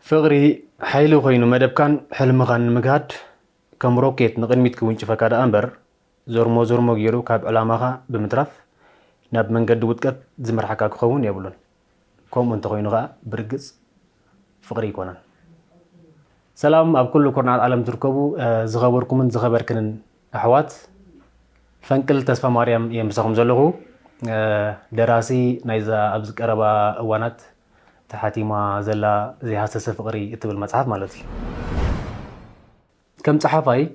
فقري حيلو خينو مدب كان حلم غان مجهد كم روكيت نقدميت كونش فكذا أمبر زورمو غيرو كاب علامها بمترف ناب من قد ودكت زمر حكاك خون يبلون كم أنت خينو غا برجز فقري كونان سلام أب كل كورنا عالم تركبو زغبركم من زغبر كنن أحوات فانكل تسفى مريم يمسخم زلغو دراسي نايزا أبز قربا أوانات تحتي ما زلا زي حساس فقري اتبل مصحف مالتي كم صحفاي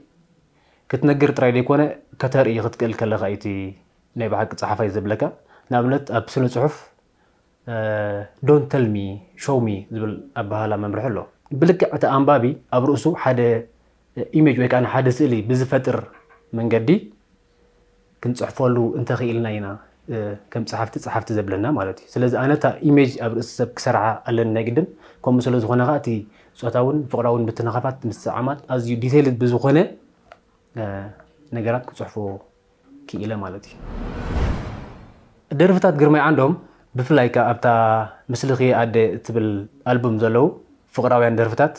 كتنجر تراي ليكونه كتري يختقل كلا غايتي ناي بحق صحفاي زبلكا نابلت ابسن صحف دون تيل مي شو مي زبل ابهالا ممرح له بلك عتا انبابي ابرؤسو حدا ايميج وي كان حدا سئلي بزفتر من قدي كنت صحفولو انت خيلنا ينا كم صحفت زبلنا مالتي سلازي انا تا ايميج ابرؤس سب كسرعه علنا جدا كم سلازي خنا غاتي صوتاون فقراون بتنخفات مستعمات ازيو ديتيلد بزخونه ነገራት ክጽሕፉ ክኢለ ማለት እዩ ደርፍታት ግርማይ ዓንዶም ብፍላይ ከ ኣብታ ምስልኺ ኣደ እትብል ኣልበም ዘለው ፍቅራውያን ደርፍታት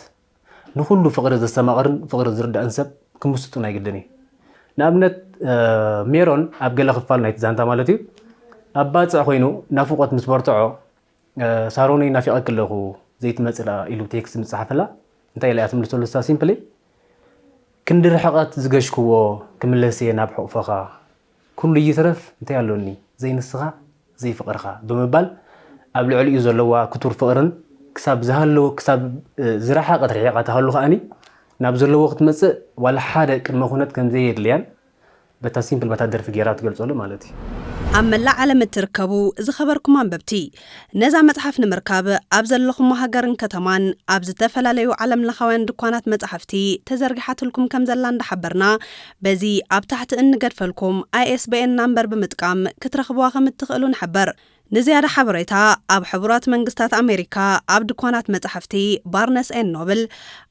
ንኩሉ ፍቅሪ ዘስተማቕርን ፍቅሪ ዝርዳእን ሰብ ክምስጡን ኣይግድን እዩ ንኣብነት ሜሮን ኣብ ገለ ክፋል ናይቲ ዛንታ ማለት እዩ ኣብ ባፅዕ ኮይኑ ናፍቆት ምስ በርትዖ ሳሮነይ ናፊቐክ ኣለኹ ዘይትመፅእ ኢሉ ቴክስት ምፅሓፈላ እንታይ ኢላ እያ ትምልሰሉ ሲምፕሊ كندر حقات زجاجكوا كملسي نابح فخا كل يترف انت يالوني زي نسخة زي فقرخا بمبال قبل علي يزلوا كتور فقرن كساب زهلو كساب زراحة قطر حقات هلو خاني نابزلوا وقت مسء ولا حدا كما كنت كم زي يدليان بتا سيمبل بتا درف جيرات قلصولو مالتي أما لا علم تركبو إذا خبركم عن ببتي نزع متحف نمركب أبزل لكم مهاجرن كتمان أبز تفلاليو علم لخوان دكانات متحفتي تزرجحت لكم كم زلان حبرنا بزي أب تحت إن قدفلكم ISBN نمبر بمتقام كترخبوا خم تخلون حبر نزيادة حبريتها أب حبرات منقستات أمريكا أب دكانات متحفتي بارنس إن نوبل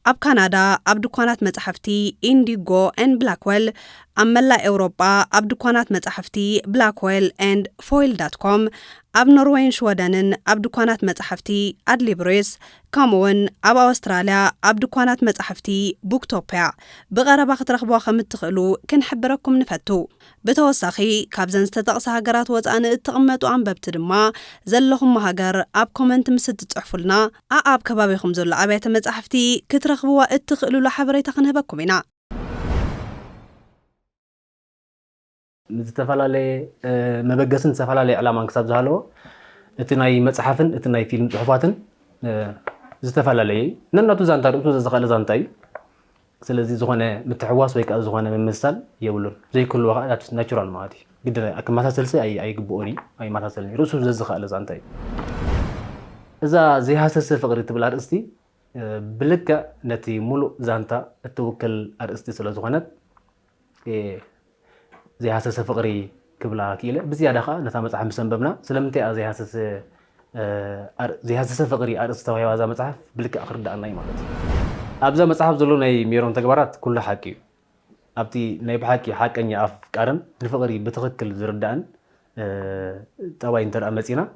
أب كندا أب دكانات متحفتي إنديغو إن بلاكويل أما لا أوروبا أب دكانات متحفتي بلاكويل إند فويل.com أب نروين شودانن أب دكانات متحفتي أدليبريس كامون أب أستراليا أب دكانات متحفتي بوكتوبيا بغربا خطرخبوا خمت تخلو كنحبركم نفتو بتوساخي كابزن ستتقص هاجرات وزان اتقمتو عن ببتدما زلهم هاجر أب كومنت مسد تحفلنا أب كبابيكم زل أبيت متحفتي كترخبوا اتخلو لحبريتا خنهبكمينا ዝተፈላልየ መበገስን ዝተፈላልየ ዕላማን ክሳብ ዝሃለዎ እቲ ናይ መፅሓፍን እቲ ናይ ፊልም ፅሑፋትን ዝተፈላልየ ነናቱ ዛንታ ርእሱ ዘዝኽእለ ዛንታ እዩ ስለዚ ዝኾነ ምትሕዋስ ወይ ከዓ ዝኾነ ምምሳል የብሉን ዘይክህልዎ ከዓ ናቹራል ማለት እዩ ግድ ክመሳሰልሲ ኣይግብኦን እዩ ኣይመሳሰልን ርእሱ ዘዝኽእለ ዛንታ እዩ እዛ ዘይሃሰሰ ፍቅሪ ትብል ኣርእስቲ ብልክዕ ነቲ ሙሉእ ዛንታ እትውክል ኣርእስቲ ስለ ዝኾነት زي حساس فقري كبلا كيله بزيادة خا نتا مصحف مسنببنا سلمتي زي حساس فقري ارستوي وازا مصحف بلك اخر داناي مالتي ابزا مصحف زلو ناي ميرون تغبارات كل حقي ابتي ناي بحقي حقني اف قرن الفقري بتخكل زردان طواي انتر امصينا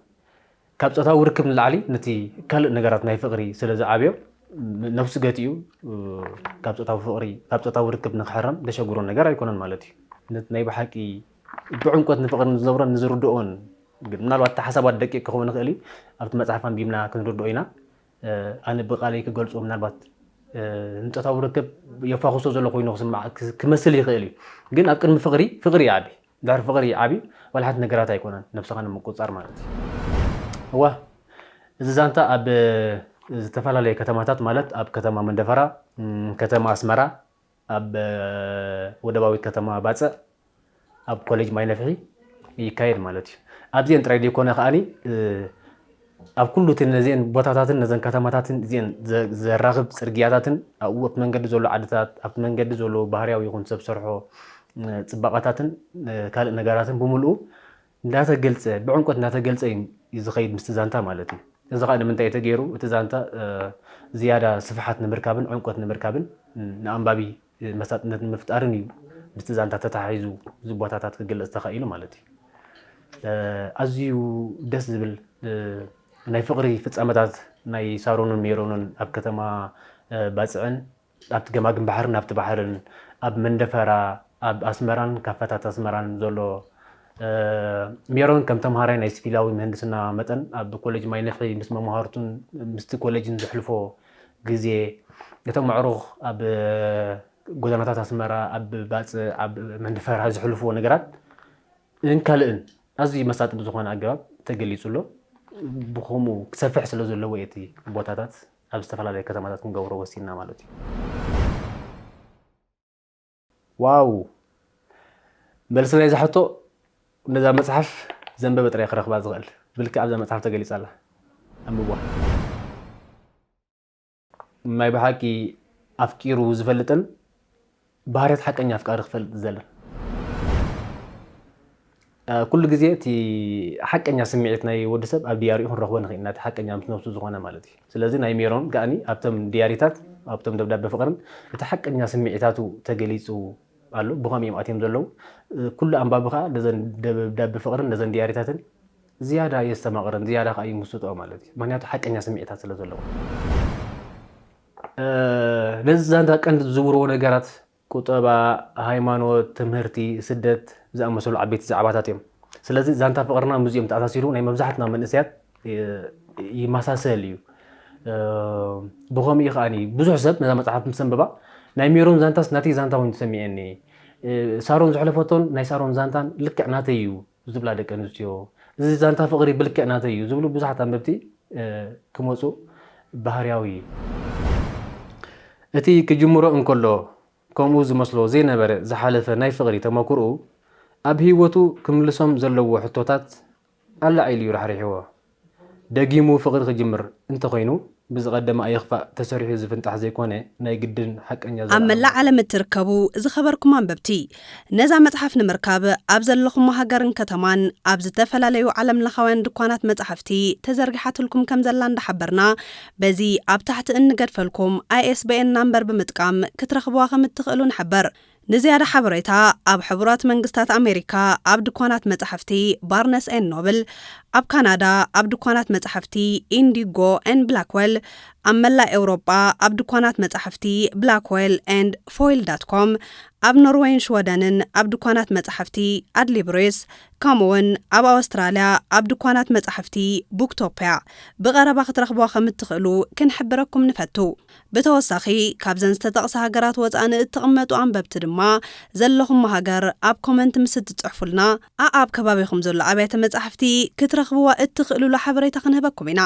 كابصتا وركب لعلي نتي كل نغرات ناي فقري سلازا عابيو نفس قاتيو كابصتا وركب نخحرم دشغورو نغير ايكونن مالتي ناي بحقي بعمقت نفقر نزورن نزردون ምናልባት ተሓሳባት ደቂቅ ክኸውን ይኽእል ኣብቲ መጽሓፍ አንቢብና ክንርድኦ ኢና ኣነ ብቃለይ ክገልጾ ምናልባት እንጨታው ርክብ የፋኹሶ ዘሎ ኮይኑ ክመስል ይኽእል ግን ኣብ ቅድሚ ፍቅሪ ዓቢ ዳር ፍቅሪ ዓቢ ወላሓት ነገራት ኣይኮነን ነፍስኻ ንምቁጻር ማለት እዩ ዋ እዚ ዛንታ ኣብ ዝተፈላለዩ ከተማታት ማለት ኣብ ከተማ መንደፈራ ከተማ ኣስመራ ኣብ ወደባዊ ከተማ ባጽዕ ኣብ ኮሌጅ ማይነፍሒ ይካየድ ማለት እዩ ኣብዚን ጥራይ ዲኮነ ኸኣኒ ኣብ ኩሉ ተነዚን ቦታታትን ነዘን ከተማታትን እዚን ዘራኽብ ጽርግያታትን ኣብ መንገዲ ዘሎ ዓድታት ኣብ መንገዲ ዘሎ ባህርያዊ ይኹን ሰብ ሰርሖ ጽባቐታትን ካልእ ነገራትን ብምሉኡ እንዳተገልጸ ብዕምቆት እንዳተገልጸ ይዝኸይድ ምስ ዛንታ ማለት እዩ እዚ ኸኣ ንምንታይ ተገይሩ እቲ ዛንታ ዝያዳ ስፍሓት ንምርካብን ዕምቆት ንምርካብን ንኣንባቢ መሳጥነት ንምፍጣርን እዩ ምስ ዛንታ ተታሒዙ ዝቦታታት ክግለጽ ተኸኢሉ ማለት እዩ ኣዝዩ ደስ ዝብል ናይ ፍቅሪ ፍጻመታት ናይ ሳሮንን ሜሮንን ኣብ ከተማ ባጽዕን ኣብቲ ገማግም ባሕርን ኣብቲ ባሕርን ኣብ መንደፈራ ኣብ ኣስመራን ካፋታት ኣስመራን ዘሎ ሜሮን ከም ተምሃራይ ናይ ሲቪላዊ ምህንድስና መጠን ኣብ ኮሌጅ ማይ ነፍሒ ምስ መምሃርቱን ምስቲ ኮሌጅን ዘሕልፎ ግዜ እቶም ምዕሩኽ ኣብ ጎደናታት ኣስመራ ኣብ ባጽዕ ኣብ መንደፈራ ዘሕልፎ ነገራት ካልእን ኣዝዩ መሳጢ ዝኾነ ኣገባብ ተገሊጹሎ ብኸምኡ ክሰፍሕ ስለ ዘለዎ እቲ ቦታታት ኣብ ዝተፈላለዩ ከተማታት ክንገብሮ ወሲና ማለት እዩ። ዋው መልሲ ናይ ዝሕቶ ነዛ መጽሓፍ ዘንበበ ጥራይ ክረኽባ ዝኽእል ብልክዕ ኣብዛ መጽሓፍ ተገሊጻ ኣላ ኣንብቧ። ማይ ብሓቂ ኣፍቂሩ ዝፈልጥን ባህርያት ሓቀኛ ኣፍቃሪ ክፈልጥ ዘለን ኩሉ ግዜ እቲ ሓቀኛ ስምዒት ናይ ወዲ ሰብ ኣብ ዲያሪኡ ክንረኽቦ ንኽእል ኢና እቲ ሓቀኛ ምስ ነብሱ ዝኾነ ማለት እዩ። ስለዚ ናይ ሜሮን ከዓኒ ኣብቶም ዲያሪታት ኣብቶም ደብዳቤ ፍቕርን እቲ ሓቀኛ ስምዒታቱ ተገሊጹ ኣሎ ብኸመይ እዮም ኣትዮም ዘለዉ ኩሉ ኣንባቢ ከዓ ነዘን ደብዳቤ ፍቕርን ነዘን ዲያሪታትን ዝያዳ የስተማቕረን ዝያዳ ከዓ ይምስጦ ማለት እዩ። ምክንያቱ ሓቀኛ ስምዒታት ስለ ዘለዎ ነዚ ዛንታ ቀንዲ ዝዝውርዎ ነገራት ቁጠባ፣ ሃይማኖት፣ ትምህርቲ፣ ስደት ዝኣመሰሉ ዓበይቲ ዛዕባታት እዮም። ስለዚ ዛንታ ፍቕርና ሙዚየም ተኣሳሲሩ ናይ መብዛሕትና መንእሰያት ይመሳሰል እዩ። ብኸምኡ ከዓኒ ብዙሕ ሰብ ነዛ መጽሓፍ ምስ ኣንበባ ናይ ሜሮን ዛንታስ ናተይ ዛንታ ኮይኑ ተሰሚዐኒ ሳሮን ዝሕለፈቶን ናይ ሳሮን ዛንታን ልክዕ ናተይ እዩ ዝብላ ደቂ ኣንስትዮ እዚ ዛንታ ፍቕሪ ብልክዕ ናተይ እዩ ዝብሉ ብዙሓት ኣንበብቲ ክመፁ ባህርያዊ እዩ። እቲ ክጅምሮ እንከሎ ከምኡ ዝመስሎ ዘይነበረ ዝሓለፈ ናይ ፍቕሪ ተመክርኡ ኣብ ህይወቱ ክምልሶም ዘለዎ ሕቶታት ኣላዒሉ እዩ ራሕሪሕዎ። ደጊሙ ፍቕሪ ክጅምር እንተኮይኑ ብዝቐደመ ኣየኽፋእ ተሰሪሑ ዝፍንጣሕ ዘይኮነ ናይ ግድን ሓቀኛ ኣብ መላእ ዓለም እትርከቡ ዝኸበርኩም ኣንበብቲ ነዛ መጽሓፍ ንምርካብ ኣብ ዘለኹም ሃገርን ከተማን ኣብ ዝተፈላለዩ ዓለም ለኻውያን ድኳናት መጽሓፍቲ ተዘርጊሓትልኩም ከም ዘላ እንዳሓበርና በዚ ኣብ ታሕቲ እንገድፈልኩም ISBN ናምበር ብምጥቃም ክትረኽብዋ ከም እትኽእሉ ንሕበር። ንዝያዳ ሓበሬታ ኣብ ሕቡራት መንግስታት ኣሜሪካ ኣብ ድኳናት መጽሓፍቲ ባርነስ ኤን ኖብል፣ ኣብ ካናዳ ኣብ ድኳናት መጽሓፍቲ ኢንዲጎ ኤን ብላክዌል፣ ኣብ መላእ ኤውሮጳ ኣብ ድኳናት መጽሓፍቲ ብላክዌል ኤንድ ፎይል.com፣ ኣብ ኖርዌይን ሽወደንን ኣብ ድኳናት መጽሓፍቲ ኣድሊብሬስ፣ ከምኡውን ኣብ ኣውስትራልያ ኣብ ድኳናት መጽሓፍቲ ቡክቶፕያ ብቐረባ ክትረኽብዋ ከም እትኽእሉ ክንሕብረኩም ንፈቱ። ብተወሳኺ ካብዘን ዝተጠቕሰ ሃገራት ወፃኢ እትቕመጡ ኣንበብቲ ድማ ዘለኹም ሃገር ኣብ ኮመንት ምስ እትጽሕፉልና ኣብ ከባቢኹም ዘሎ ኣብያተ መጽሓፍቲ ክትረኽብዋ እትኽእሉሉ ሓበሬታ ክንህበኩም ኢና።